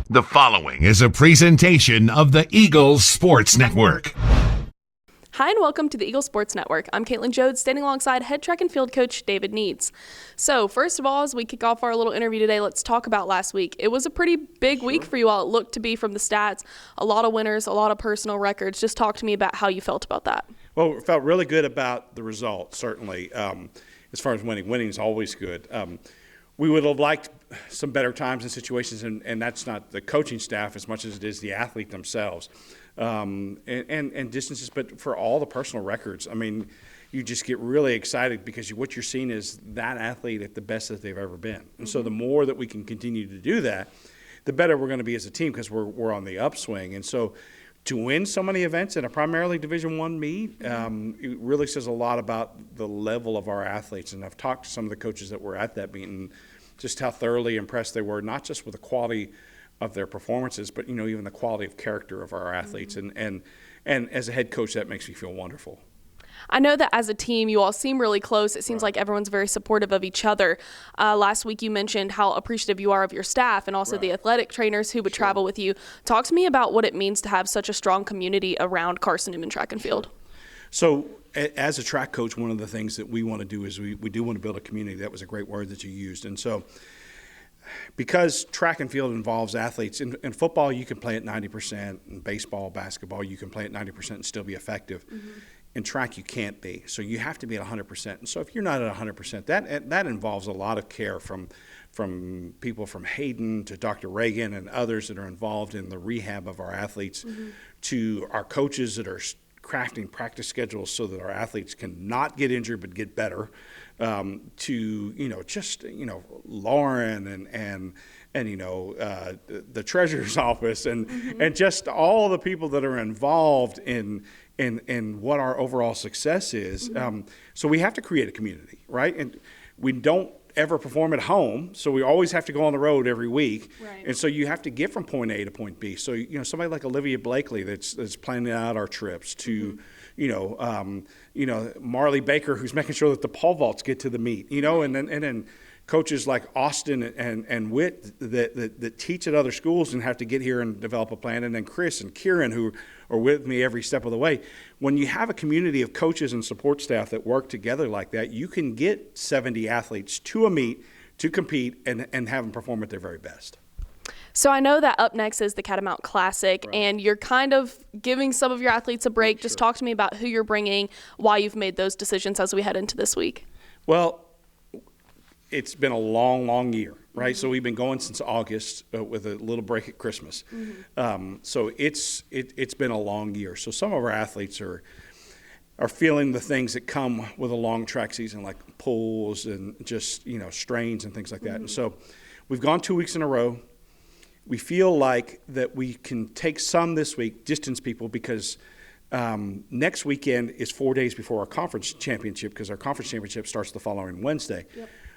The following is a presentation of the Eagles Sports Network. Hi and welcome to the Eagle Sports Network. I'm Caitlin Jodes, standing alongside head track and field coach David Needs. So first of all, as we kick off our little interview today, let's talk about last week. It was a pretty big week for you all. It looked to be from the stats. A lot of winners, a lot of personal records. Just talk to me about how you felt about that. Well, it felt really good about the result, certainly. As far as winning is always good. We would have liked some better times and situations, and that's not the coaching staff as much as it is the athlete themselves. And distances, but for all the personal records, I mean, you just get really excited because what you're seeing is that athlete at the best that they've ever been. And so the more that we can continue to do that, the better we're going to be as a team because we're on the upswing. And so to win so many events in a primarily Division I meet, it really says a lot about the level of our athletes. And I've talked to some of the coaches that were at that meeting, just how thoroughly impressed they were, not just with the quality of their performances, but even the quality of character of our athletes. And as a head coach, that makes me feel wonderful. I know that as a team, you all seem really close. It seems like everyone's very supportive of each other. Last week, you mentioned how appreciative you are of your staff and also the athletic trainers who would travel with you. Talk to me about what it means to have such a strong community around Carson-Newman track and field. So as a track coach, one of the things that we want to do is we do want to build a community. That was a great word that you used. And so because track and field involves athletes, in football you can play at 90%, in baseball, basketball you can play at 90% and still be effective. In track you can't be, so you have to be at 100%. And so if you're not at 100%, that involves a lot of care from people from Hayden to Dr. Reagan and others that are involved in the rehab of our athletes, to our coaches that are crafting practice schedules so that our athletes can not get injured but get better, to Lauren and the treasurer's office and just all the people that are involved in what our overall success is. So we have to create a community, right? And we don't ever perform at home, so we always have to go on the road every week. And so you have to get from point A to point B. So somebody like Olivia Blakely that's planning out our trips, to Marley Baker, who's making sure that the pole vaults get to the meet, and then coaches like Austin and Witt that teach at other schools and have to get here and develop a plan, and then Chris and Kieran who are with me every step of the way. When you have a community of coaches and support staff that work together like that, you can get 70 athletes to a meet to compete and have them perform at their very best. So I know that up next is the Catamount Classic, and you're kind of giving some of your athletes a break. Just talk to me about who you're bringing, why you've made those decisions as we head into this week. Well, it's been a long, long year, right? So we've been going since August with a little break at Christmas. So it's been a long year. So some of our athletes are feeling the things that come with a long track season, like pulls and just strains and things like that. And so we've gone 2 weeks in a row. We feel like that we can take some this week, distance people, because next weekend is 4 days before our conference championship, because our conference championship starts the following Wednesday.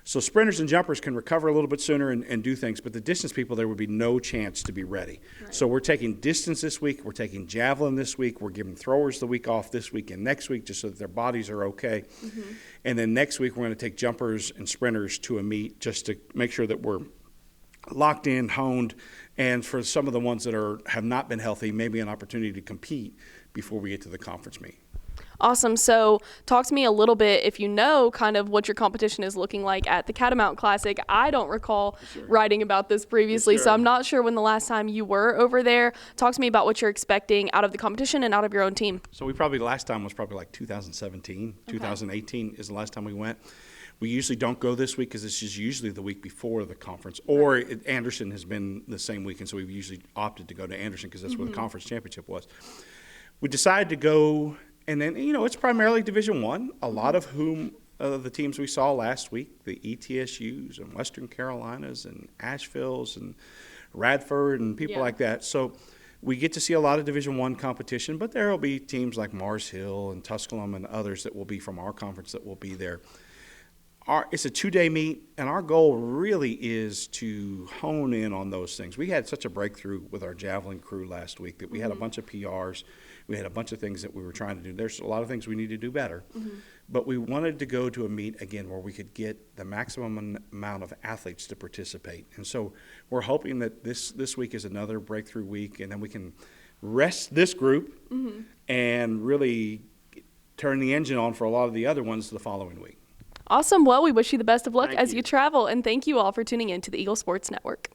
So sprinters and jumpers can recover a little bit sooner and do things, but the distance people, there would be no chance to be ready. So we're taking distance this week. We're taking javelin this week. We're giving throwers the week off this week and next week just so that their bodies are okay. And then next week we're going to take jumpers and sprinters to a meet just to make sure that we're locked in, honed, and for some of the ones that have not been healthy, maybe an opportunity to compete before we get to the conference meet. Awesome. So talk to me a little bit, if you know kind of what your competition is looking like at the Catamount Classic. I don't recall writing about this previously, so I'm not sure when the last time you were over there. Talk to me about what you're expecting out of the competition and out of your own team. So last time was probably like 2017, 2018 is the last time we went. We usually don't go this week because this is usually the week before the conference, or Anderson has been the same week, and so we've usually opted to go to Anderson because that's where the conference championship was. We decided to go. And then, it's primarily Division I, a lot of whom the teams we saw last week, the ETSUs and Western Carolinas and Asheville's and Radford and people like that. So we get to see a lot of Division I competition, but there will be teams like Mars Hill and Tusculum and others that will be from our conference that will be there. It's a 2-day meet, and our goal really is to hone in on those things. We had such a breakthrough with our javelin crew last week that we had a bunch of PRs. We had a bunch of things that we were trying to do. There's a lot of things we need to do better. But we wanted to go to a meet again where we could get the maximum amount of athletes to participate. And so we're hoping that this week is another breakthrough week, and then we can rest this group and really turn the engine on for a lot of the other ones the following week. Awesome. Well, we wish you the best of luck Thank as you. you travel, and thank you all for tuning in to the Eagle Sports Network.